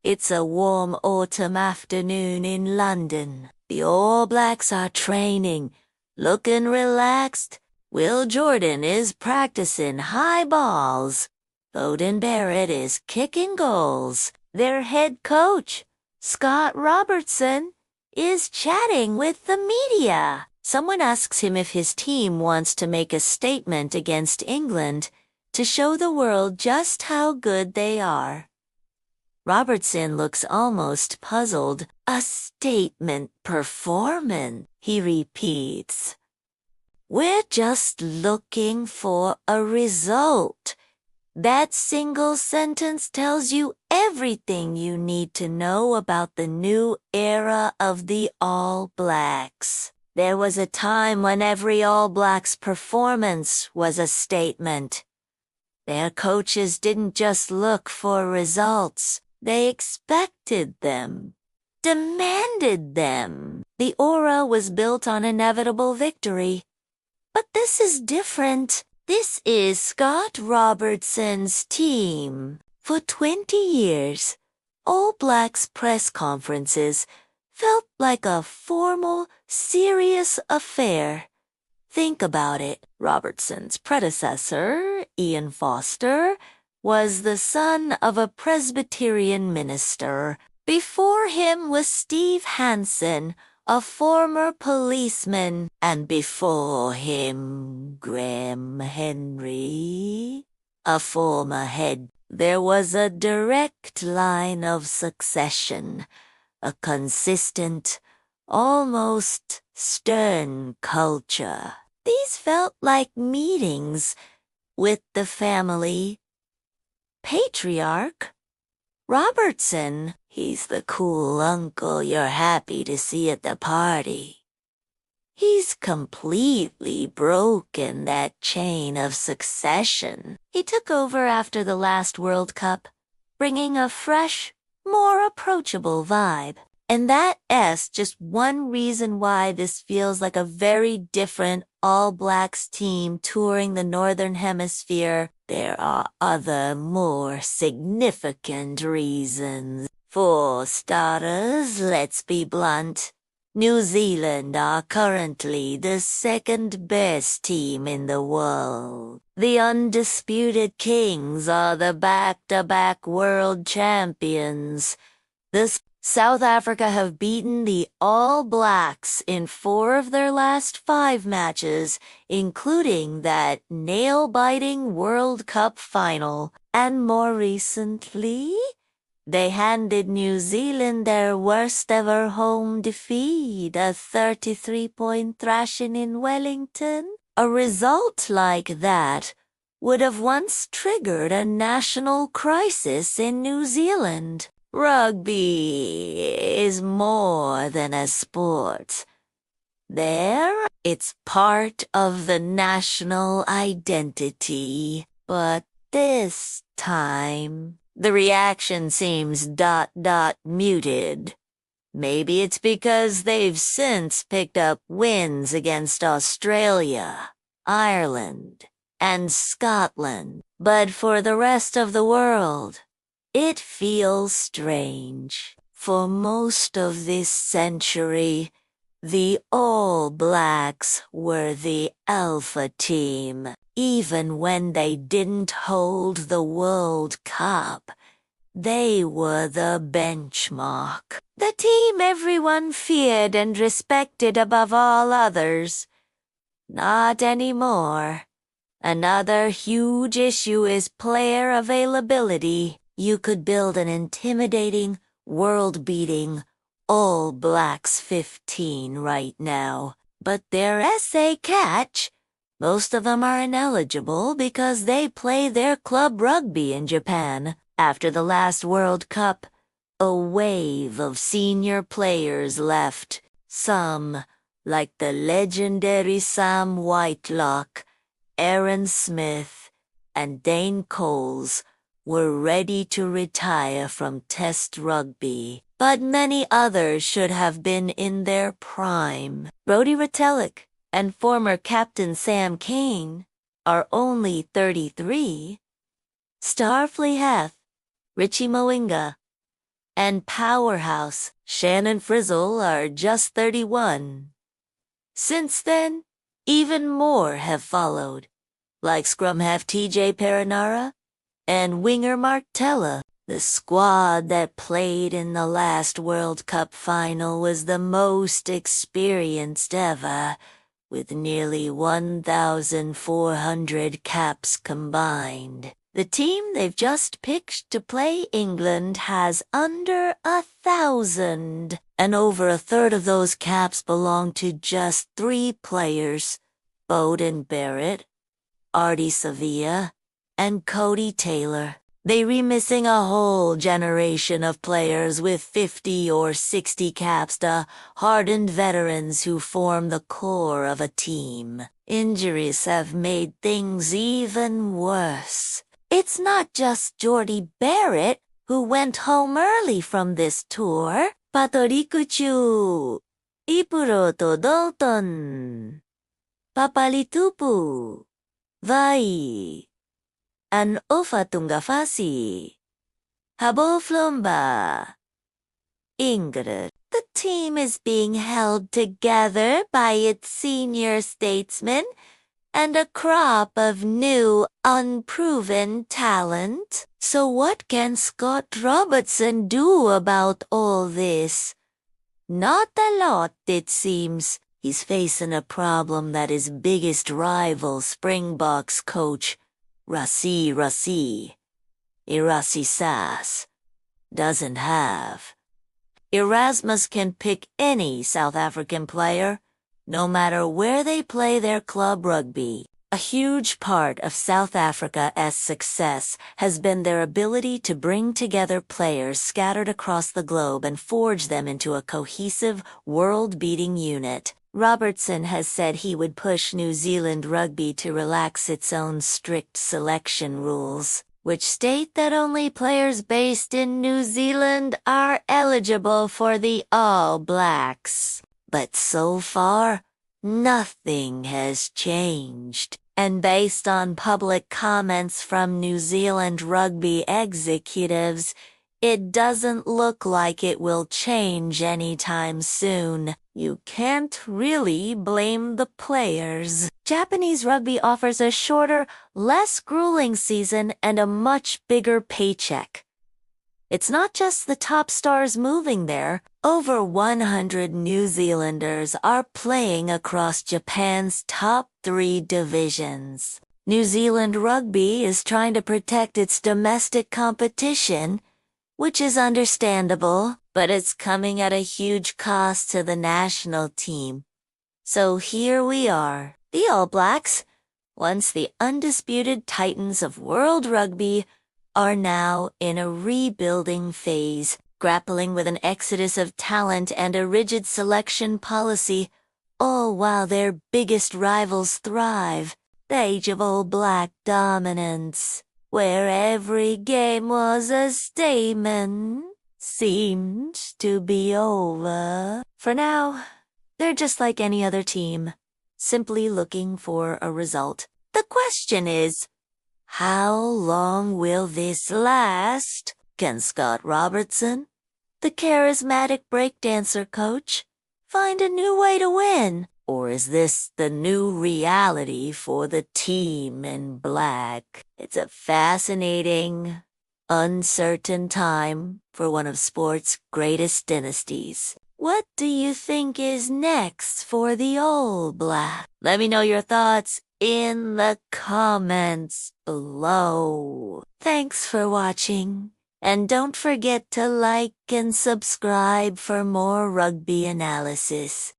It's a warm autumn afternoon in London. The All Blacks are training, looking relaxed. Will Jordan is practicing high balls. Beauden Barrett is kicking goals. Their head coach, Scott Robertson, is chatting with the media. Someone asks him if his team wants to make a statement against England to show the world just how good they are. Robertson looks almost puzzled. A statement performance, he repeats. We're just looking for a result. That single sentence tells you everything you need to know about the new era of the All Blacks. There was a time when every All Blacks performance was a statement. Their coaches didn't just look for results. They expected them, demanded them. The aura was built on inevitable victory. But this is different. This is Scott Robertson's team. For 20 years, All Blacks press conferences felt like a formal, serious affair. Think about it. Robertson's predecessor, Ian Foster, was the son of a Presbyterian minister. Before him was Steve Hansen, a former policeman, and before him, Graham Henry, a former head. There was a direct line of succession, a consistent, almost stern culture. These felt like meetings with the family. Patriarch Robertson, he's the cool uncle you're happy to see at the party. He's completely broken that chain of succession. He took over after the last World Cup, bringing a fresh, more approachable vibe. And that's just one reason why this feels like a very different All Blacks team touring the Northern Hemisphere. There are other, more significant reasons. For starters, let's be blunt. New Zealand are currently the second best team in the world. The undisputed Kings are the back-to-back world champions. South Africa have beaten the All Blacks in 4 of their last 5 matches, including that nail-biting World Cup final. And more recently, they handed New Zealand their worst-ever home defeat, a 33-point thrashing in Wellington. A result like that would have once triggered a national crisis in New Zealand. Rugby is more than a sport. There, it's part of the national identity. But this time, the reaction seems muted. Maybe it's because they've since picked up wins against Australia, Ireland, and Scotland. But for the rest of the world, it feels strange. For most of this century, the All Blacks were the alpha team. Even when they didn't hold the World Cup, they were the benchmark. The team everyone feared and respected above all others. Not anymore. Another huge issue is player availability. You could build an intimidating, world-beating All Blacks 15 right now. But there's a catch. Most of them are ineligible because they play their club rugby in Japan. After the last World Cup, a wave of senior players left. Some, like the legendary Sam Whitelock, Aaron Smith, and Dane Coles, were ready to retire from Test rugby, but many others should have been in their prime. Brodie Retallick and former captain Sam Cane are only 33. Starfleet Heth, Richie Mo'unga, and powerhouse Shannon Frizzle are just 31. Since then, even more have followed, like scrum half TJ Perinara and winger Martella. The squad that played in the last World Cup final was the most experienced ever, with nearly 1,400 caps combined. The team they've just picked to play England has under 1,000, and over a third of those caps belong to just 3 players: Beauden Barrett, Artie Sevilla, and Cody Taylor. They missing a whole generation of players with 50 or 60 caps, the hardened veterans who form the core of a team. Injuries have made things even worse. It's not just Jordy Barrett who went home early from this tour. Patorikuchu, Ipuro to Dalton, Papalitupu, Vai, and Ofatungafasi, Haboflomba, Ingrid. The team is being held together by its senior statesmen and a crop of new, unproven talent. So what can Scott Robertson do about all this? Not a lot, it seems. He's facing a problem that his biggest rival, Springboks coach, Irasi Sass, doesn't have. Erasmus can pick any South African player, no matter where they play their club rugby. A huge part of South Africa's success has been their ability to bring together players scattered across the globe and forge them into a cohesive, world-beating unit. Robertson has said he would push New Zealand Rugby to relax its own strict selection rules, which state that only players based in New Zealand are eligible for the All Blacks. But so far, nothing has changed. And based on public comments from New Zealand Rugby executives, it doesn't look like it will change anytime soon. You can't really blame the players. Japanese rugby offers a shorter, less grueling season and a much bigger paycheck. It's not just the top stars moving there. Over 100 New Zealanders are playing across Japan's top 3 divisions. New Zealand Rugby is trying to protect its domestic competition, which is understandable, but it's coming at a huge cost to the national team. So here we are, the All Blacks, once the undisputed titans of world rugby, are now in a rebuilding phase, grappling with an exodus of talent and a rigid selection policy, all while their biggest rivals thrive. The age of All Black dominance, where every game was a statement, seemed to be over. For now, they're just like any other team, simply looking for a result. The question is, how long will this last? Can Scott Robertson, the charismatic breakdancer coach, find a new way to win? Or is this the new reality for the team in black? It's a fascinating, uncertain time for one of sport's greatest dynasties. What do you think is next for the All Black? Let me know your thoughts in the comments below. Thanks for watching, and don't forget to like and subscribe for more rugby analysis.